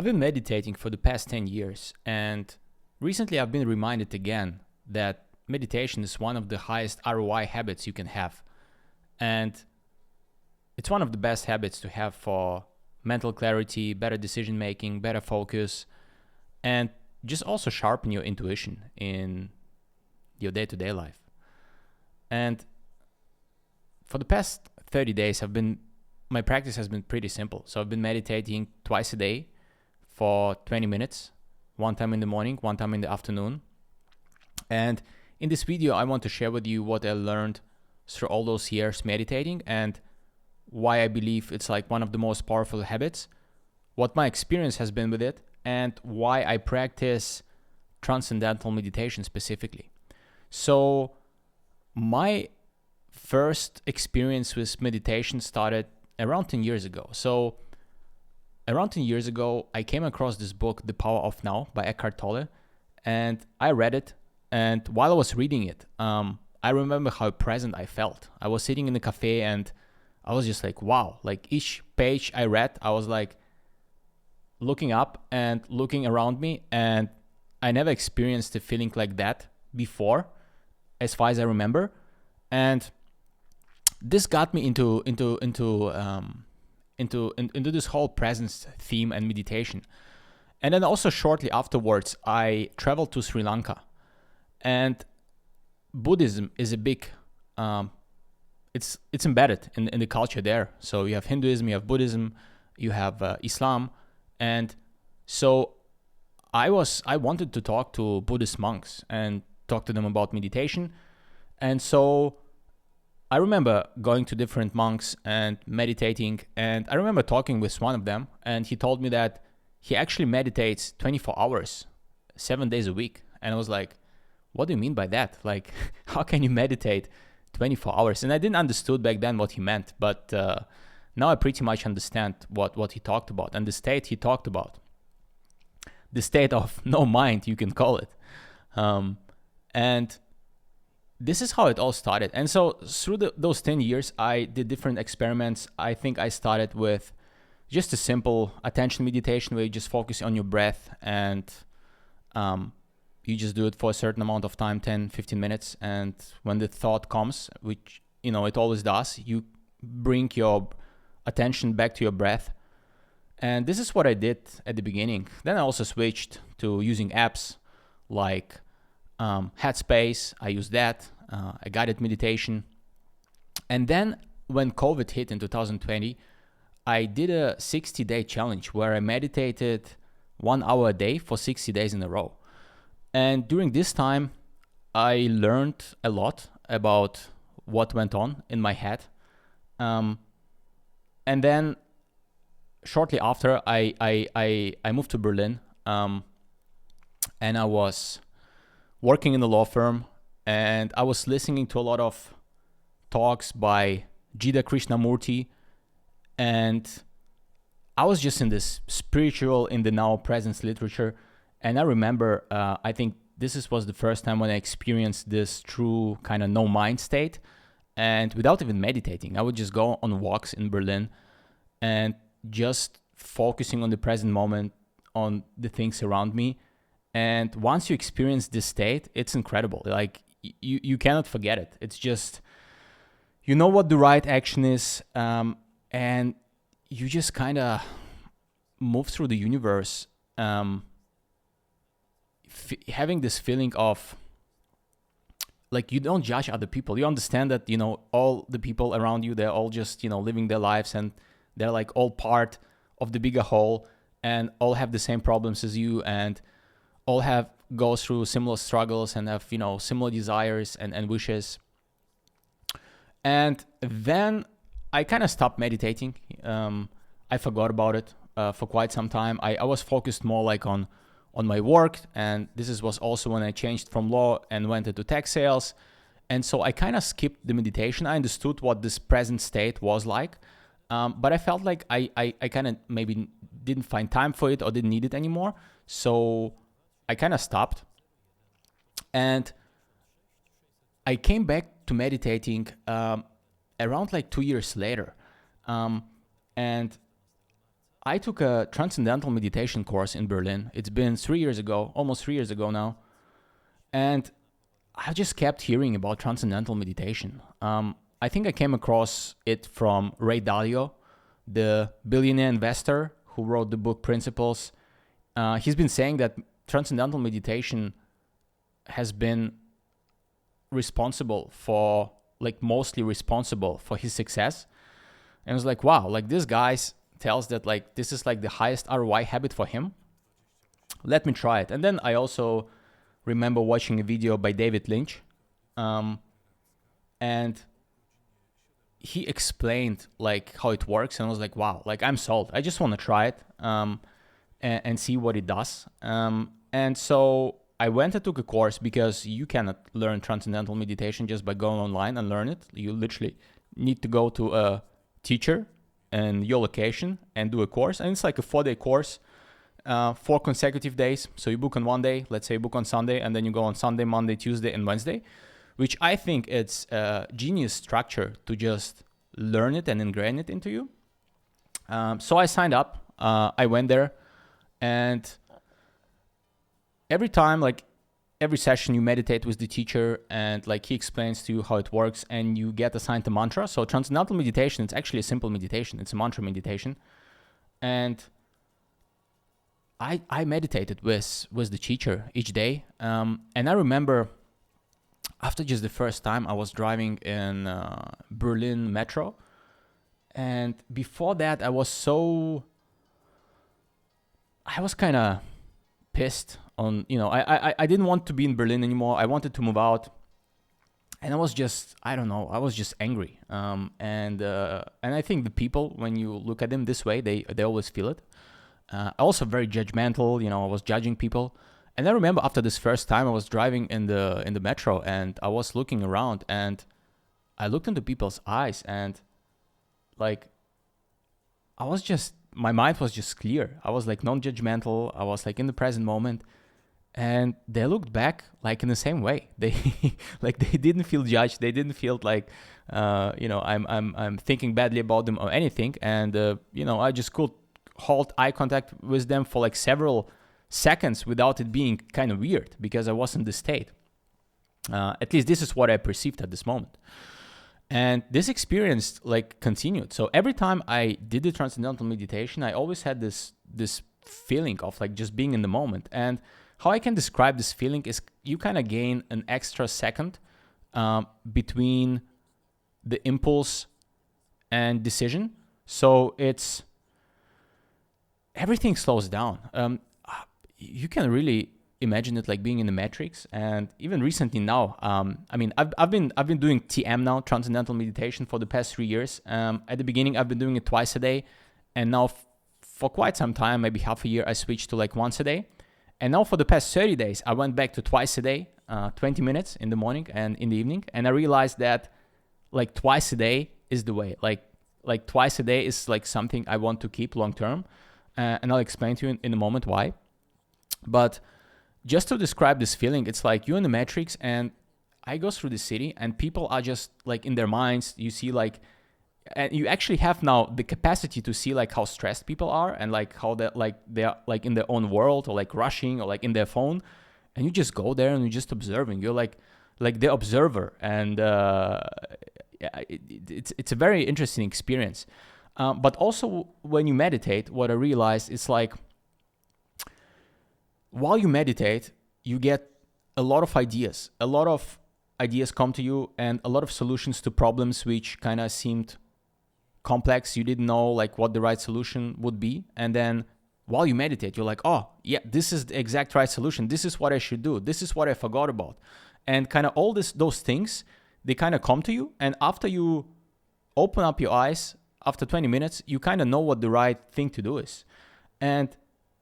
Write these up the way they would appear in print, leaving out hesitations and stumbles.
I've been meditating for the past 10 years, and recently I've been reminded again that meditation is one of the highest ROI habits you can have. And it's one of the best habits to have for mental clarity, better decision making, better focus, and just also sharpen your intuition in your day to day life. And for the past 30 days, my practice has been pretty simple. So I've been meditating twice a day for 20 minutes, one time in the morning, one time in the afternoon. And in this video, I want to share with you what I learned through all those years meditating and why I believe it's like one of the most powerful habits, what my experience has been with it, and why I practice transcendental meditation specifically. So my first experience with meditation started around 10 years ago. So around 10 years ago, I came across this book, The Power of Now by Eckhart Tolle, and I read it. And while I was reading it, I remember how present I felt. I was sitting in a cafe and I was just like, wow, like each page I read, I was like looking up and looking around me. And I never experienced a feeling like that before, as far as I remember. And this got me into this whole presence theme and meditation. And then also shortly afterwards, I traveled to Sri Lanka, and Buddhism is a big, it's embedded in the culture there. So you have Hinduism, you have Buddhism, you have Islam, and so I wanted to talk to Buddhist monks and talk to them about meditation. And so I remember going to different monks and meditating, and I remember talking with one of them, and he told me that he actually meditates 24 hours, 7 days a week. And I was like, what do you mean by that? Like, how can you meditate 24 hours? And I didn't understood back then what he meant, but now I pretty much understand what he talked about and the state he talked about. The state of no mind, you can call it. And this is how it all started. And so through those 10 years, I did different experiments. I think I started with just a simple attention meditation where you just focus on your breath and you just do it for a certain amount of time, 10, 15 minutes. And when the thought comes, which, it always does, you bring your attention back to your breath. And this is what I did at the beginning. Then I also switched to using apps like Headspace. I used that, a guided meditation. And then when COVID hit in 2020, I did a 60-day challenge where I meditated 1 hour a day for 60 days in a row. And during this time, I learned a lot about what went on in my head. And then shortly after, I moved to Berlin, and I was working in a law firm, and I was listening to a lot of talks by Jida Krishnamurti, and I was just in this spiritual, in the now presence literature. And I remember, I think was the first time when I experienced this true kind of no mind state. And without even meditating, I would just go on walks in Berlin and just focusing on the present moment, on the things around me. And once you experience this state, it's incredible. Like you cannot forget it. It's just, you know what the right action is, and you just kind of move through the universe, having this feeling of like you don't judge other people. You understand that, all the people around you, they're all just, living their lives, and they're like all part of the bigger whole, and all have the same problems as you, and all go through similar struggles and have, similar desires and wishes. And then I kind of stopped meditating. I forgot about it for quite some time. I was focused more like on my work, and was also when I changed from law and went into tech sales. And so I kind of skipped the meditation. I understood what this present state was like, but I felt like I kind of maybe didn't find time for it or didn't need it anymore. So I kind of stopped, and I came back to meditating around like 2 years later. And I took a transcendental meditation course in Berlin. It's been 3 years ago, almost 3 years ago now. And I just kept hearing about transcendental meditation. I think I came across it from Ray Dalio, the billionaire investor who wrote the book Principles. He's been saying that transcendental meditation has been responsible for, like mostly responsible for his success. And I was like, wow, like this guy tells that like this is like the highest ROI habit for him. Let me try it. And then I also remember watching a video by David Lynch, and he explained like how it works, and I was like, wow, like I'm sold. I just want to try it and see what it does. And so I went and took a course, because you cannot learn transcendental meditation just by going online and learn it. You literally need to go to a teacher and your location and do a course. And it's like a 4-day course, 4 consecutive days. So you book on one day, let's say you book on Sunday, and then you go on Sunday, Monday, Tuesday, and Wednesday, which I think it's a genius structure to just learn it and ingrain it into you. So I signed up, I went there, and every time, like every session, you meditate with the teacher, and like he explains to you how it works, and you get assigned a mantra. So transcendental meditation, it's actually a simple meditation. It's a mantra meditation. And I meditated with the teacher each day. And I remember after just the first time, I was driving in Berlin metro. And before that, I was kind of pissed on, I didn't want to be in Berlin anymore. I wanted to move out. And I was just, I don't know, I was just angry. And I think the people, when you look at them this way, they always feel it. Also very judgmental, I was judging people. And I remember after this first time, I was driving in the metro, and I was looking around, and I looked into people's eyes, and like, my mind was just clear. I was like non-judgmental. I was like in the present moment, and they looked back like in the same way. They like they didn't feel judged. They didn't feel like I'm thinking badly about them or anything. And I just could hold eye contact with them for like several seconds without it being kind of weird, because I was in this state. At least this is what I perceived at this moment. And this experience like continued. So every time I did the transcendental meditation, I always had this feeling of like just being in the moment. And how I can describe this feeling is you kind of gain an extra second between the impulse and decision. So everything slows down. You can really imagine it like being in the Matrix. And even recently now, I've been doing TM now, transcendental meditation, for the past 3 years. At the beginning, I've been doing it twice a day, and now for quite some time, maybe half a year, I switched to like once a day. And now for the past 30 days, I went back to twice a day, 20 minutes in the morning and in the evening. And I realized that like twice a day is the way. Like twice a day is like something I want to keep long term. And I'll explain to you in a moment why. But just to describe this feeling, it's like you're in the Matrix, and I go through the city, and people are just like in their minds. You see like, and you actually have now the capacity to see like how stressed people are, and like how they're like in their own world, or like rushing, or like in their phone. And you just go there and you're just observing. You're like the observer. And it's a very interesting experience. But also when you meditate, what I realized is like, while you meditate, you get a lot of ideas. A lot of ideas come to you, and a lot of solutions to problems which kind of seemed complex. You didn't know like what the right solution would be. And then while you meditate, you're like, oh yeah, this is the exact right solution. This is what I should do. This is what I forgot about. And kind of all those things, they kind of come to you. And after you open up your eyes, after 20 minutes, you kind of know what the right thing to do is. And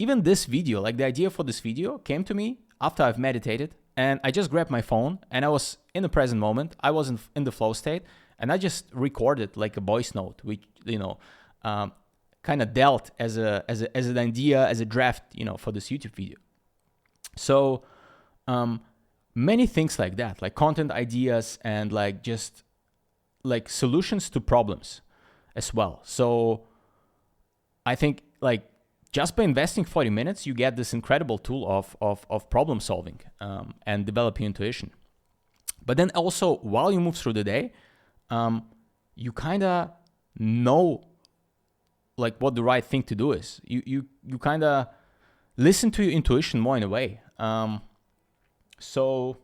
even this video, like the idea for this video came to me after I've meditated, and I just grabbed my phone, and I was in the present moment. I was in the flow state, and I just recorded like a voice note, which, kind of dealt as an idea, as a draft, for this YouTube video. So many things like that, like content ideas, and like just like solutions to problems as well. So I think like just by investing 40 minutes, you get this incredible tool of problem solving and developing intuition. But then also, while you move through the day, you kind of know like what the right thing to do is. You kind of listen to your intuition more in a way. So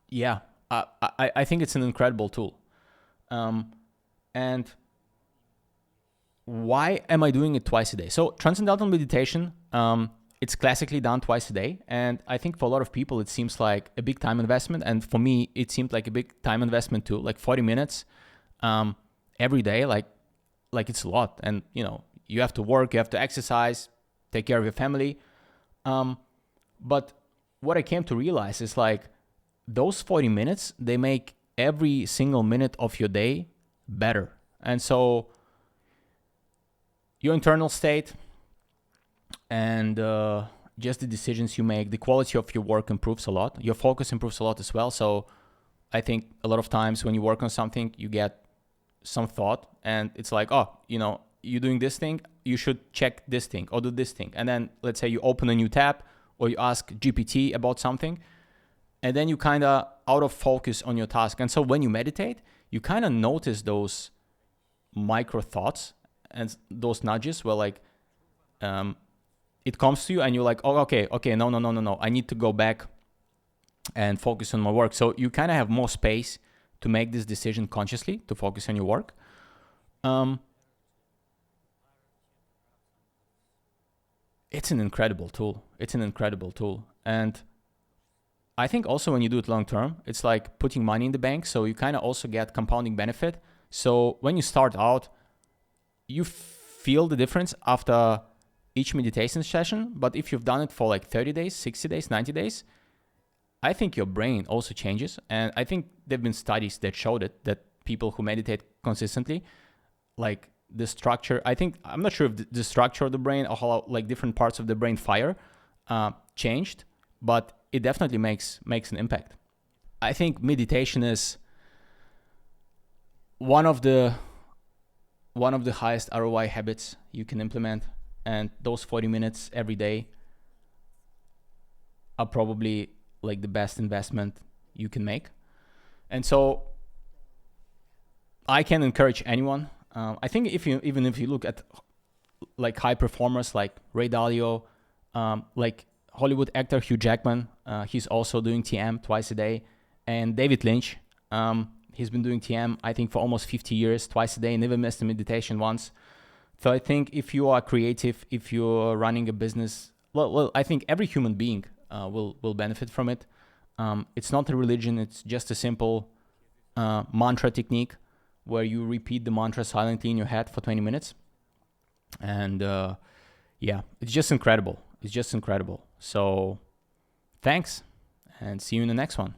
yeah, I think it's an incredible tool. And why am I doing it twice a day? So transcendental meditation, it's classically done twice a day. And I think for a lot of people, it seems like a big time investment. And for me, it seemed like a big time investment too, like 40 minutes every day, like it's a lot. And, you know, you have to work, you have to exercise, take care of your family. But what I came to realize is like those 40 minutes, they make every single minute of your day better. And so your internal state and just the decisions you make, the quality of your work improves a lot. Your focus improves a lot as well. So I think a lot of times when you work on something, you get some thought and it's like, oh, you know, you're doing this thing, you should check this thing or do this thing. And then let's say you open a new tab or you ask GPT about something, and then you kind of out of focus on your task. And so when you meditate, you kind of notice those micro thoughts and those nudges where like it comes to you and you're like, oh, okay, no, I need to go back and focus on my work. So you kind of have more space to make this decision consciously, to focus on your work. It's an incredible tool. And I think also when you do it long term, it's like putting money in the bank. So you kind of also get compounding benefit. So when you start out, you feel the difference after each meditation session. But if you've done it for like 30 days, 60 days, 90 days, I think your brain also changes. And I think there've been studies that showed it, that people who meditate consistently, like the structure, I'm not sure if the structure of the brain or how like different parts of the brain fire changed, but it definitely makes an impact. I think meditation is one of the highest ROI habits you can implement, and those 40 minutes every day are probably like the best investment you can make. And so I can encourage anyone. I think if you look at like high performers like Ray Dalio, like Hollywood actor Hugh Jackman, he's also doing TM twice a day, and David Lynch, he's been doing TM I think for almost 50 years, twice a day, never missed a meditation once. So I think if you are creative, if you're running a business, well, I think every human being will benefit from it. It's not a religion; it's just a simple mantra technique where you repeat the mantra silently in your head for 20 minutes. And yeah, it's just incredible. So thanks, and see you in the next one.